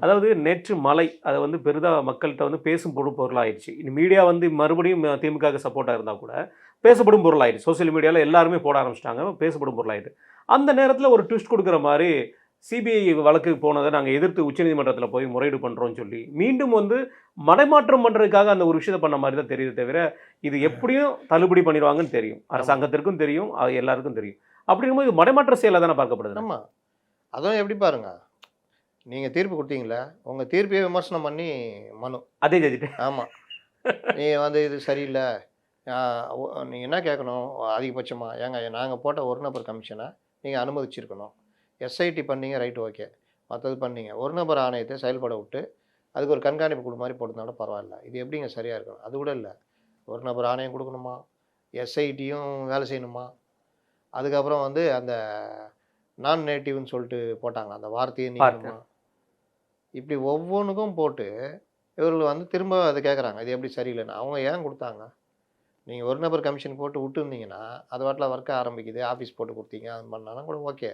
அதாவது நேற்று மழை அது வந்து பெரிதா மக்கள்கிட்ட வந்து பேசும் பொருளாயிடுச்சு. இந்த மீடியா வந்து மறுபடியும் திமுகவுக்கு சப்போர்ட்டா இருந்தா கூட, பேசப்படும் பொருளாயிடுச்சு. சோசியல் மீடியால எல்லாருமே போட ஆரம்பிச்சுட்டாங்க. பேசப்படும் பொருளாயிட்டு. அந்த நேரத்தில ஒரு ட்விஸ்ட் குடுக்குற மாரி, சிபிஐ வழக்குக்கு போனத நாங்க எதிர்த்து உச்சநீதிமன்றத்தில போய் முறையீடு பண்றோம்னு சொல்லி, மீண்டும் வந்து மடைமாற்றம் பண்றதுக்காக அந்த ஒரு விஷயத்த பண்ண மாரி தான் தெரியுதே தவிர, இது எப்படியும் தள்ளுபடி பண்ணிருவாங்கன்னு தெரியும். ஆமா. அரசாங்கத்திற்கும் தெரியும், எல்லாருக்கும் தெரியும். அப்படிங்கும்போது இது மடைமாற்ற செயலா தானே பார்க்கப்படுது. ஆமா. அதுவும் எப்படி பாருங்க, நீங்க தீர்ப்பு குடுத்தீங்கல்ல, உங்க தீர்ப்பையே விமர்சனம் பண்ணி மனு. அதே ஜட்ஜிட்ட. ஆமா. நீங்க வந்து இது சரியில்ல. ஆ ஒ நீங்க என்ன கேட்கணும் அதிகபட்சமா, ஏங்க நாங்க போட்ட ஒரு நபர் கமிஷன நீங்க அனுமதிச்சிருக்கணும். எஸ்ஐடி பண்ணீங்க ரைட் ஓகே. மத்தது பண்ணீங்க. ஒரு நபர் ஆணையத்த செயல்பட விட்டு, அதுக்கு ஒரு கண்காணிப்பு குழு மாரி போட்டிருந்தாலும் பரவாயில்ல. இது எப்படிங்க சரியா இருக்கும்? அது கூட இல்ல. ஒரு நபர் ஆணையம் குடுக்கணுமா? எஸ்ஐடியும் வேலை செய்யணுமா? அதுக்கப்புறம் வந்து அந்த நான் நேட்டிவ்ன்னு சொல்லிட்டு போட்டாங்க. அந்த வார்த்தையே நீக்கணுமா? பார்த்தேன். இப்படி ஒவ்வொன்னுக்கும் போட்டு, இவர்கள் வந்து திரும்ப அத கேட்குறாங்க. இது எப்படி சரியில்லன்னு. அவங்க ஏன் குடுத்தாங்க? நீங்க ஒரு நபர் கமிஷன் போட்டு விட்டுருந்தீங்கன்னா, அது பாட்டுல ஒர்க் ஆரம்பிக்குது. ஆஃபீஸ் போட்டு குடுத்தீங்க. அது பண்ணாலும் கூட ஓகே.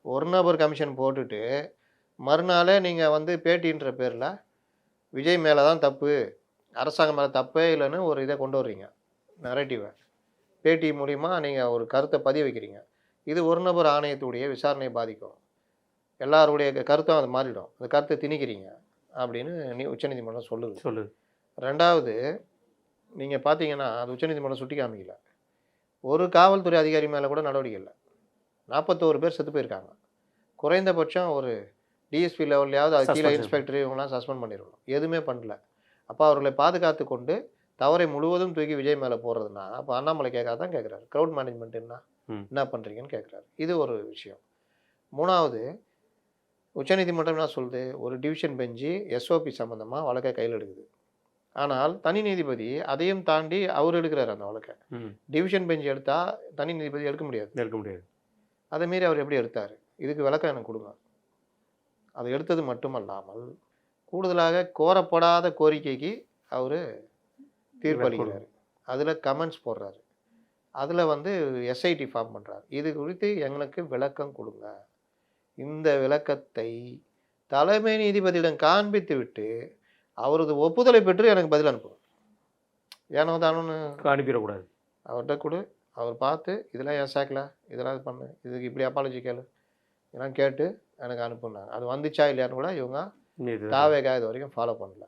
ஒரு நபர் கமிஷன் போட்டுட்டு, மறுநாளே நீங்க வந்து பேட்டின்ற பேர்ல, விஜய் மேல தான் தப்பு. அரசாங்கம் மேல தப்பே இல்லன்னு ஒரு இத கொண்டு வர்றீங்க. நரேட்டிவ. பேட்டி மூலியமா நீங்க ஒரு கருத்த பதிய வைக்கிறீங்க. இது ஒரு நபர் ஆணையத்துடைய விசாரணைய பாதிக்கும். எல்லாருடைய கருத்தும் அது மாறிடும். அந்த கருத்த திணிக்கிறீங்க. அப்படின்னு உச்சநீதிமன்றம் சொல்லுது. சொல்லுது. 2வது நீங்க பார்த்தீங்கன்னா, அது உச்சநீதிமன்றம் சுட்டி காமிக்கல. ஒரு காவல்துறை அதிகாரி மேல கூட நடவடிக்கை இல்ல. 41 பேர் செத்து போயிருக்காங்க. குறைந்தபட்சம் ஒரு டிஎஸ்பி லெவல்லயாவது அது கீழ சஸ்பென்ஷன். இன்ஸ்பெக்டர் இவங்கலாம் சஸ்பெண்ட் பண்ணியிருக்கணும். எதுவுமே பண்ணல. அப்ப அவர்களை பாதுகாத்துக் கொண்டு தவறை முழுவதும் தூக்கி விஜய் மேல போடுறதுன்னா, அப்ப அண்ணாமலை அதான் கேட்கிறாரு. கிரவுட் மேனேஜ்மென்ட் ம். என்ன பண்றீங்கன்னு கேட்கிறாரு. இது ஒரு விஷயம். 3வது உச்சநீதிமன்றம் என்ன சொல்லுது? ஒரு டிவிஷன் பெஞ்சு எஸ்ஓபி சம்மந்தமா வழக்க கையில எடுக்குது. ஆனால் தனி நீதிபதி அதையும் தாண்டி அவரு எடுக்கிறாரு அந்த வழக்க. ம். டிவிஷன் பெஞ்ச் எடுத்தா தனி நீதிபதி எடுக்க முடியாது. எடுக்க முடியாது. அத மீறி அவர் எப்படி எடுத்தாரு? இதுக்கு விளக்கம் எனக்கு குடுங்க. அத எடுத்தது மட்டுமல்லாமல், கூடுதலாக கோரப்படாத கோரிக்கைக்கு அவரு மேற்கொள். தீர்ப்பளிக்கிறாரு. அதுல கமெண்ட்ஸ் போடுறாரு. அதுல வந்து எஸ்ஐடி ஃபார்ம் பண்றாரு. இது குறித்து எங்களுக்கு விளக்கம் குடுங்க. இந்த விளக்கத்தை தலைமை நீதிபதியிடம் காண்பித்துவிட்டு, அவரது ஒப்புதலை பெற்று எனக்கு பதில் அனுப்பணும். ஏனோ தானோன்னு அனுப்பிறக்கூடாது. அவர்ட்ட குடு. அவர் பார்த்து, இதெல்லாம் ஏன் சேர்க்கல? இதெல்லாம் இது பண்ணு. இதுக்கு இப்படி அப்பாலஜி கேளு. இதெல்லாம் கேட்டு எனக்கு அனுப்புனாங்க. அது வந்துச்சா இல்லையான்னு கூட இவங்க இது தாவேகா இது வரைக்கும் ஃபாலோ பண்ணல.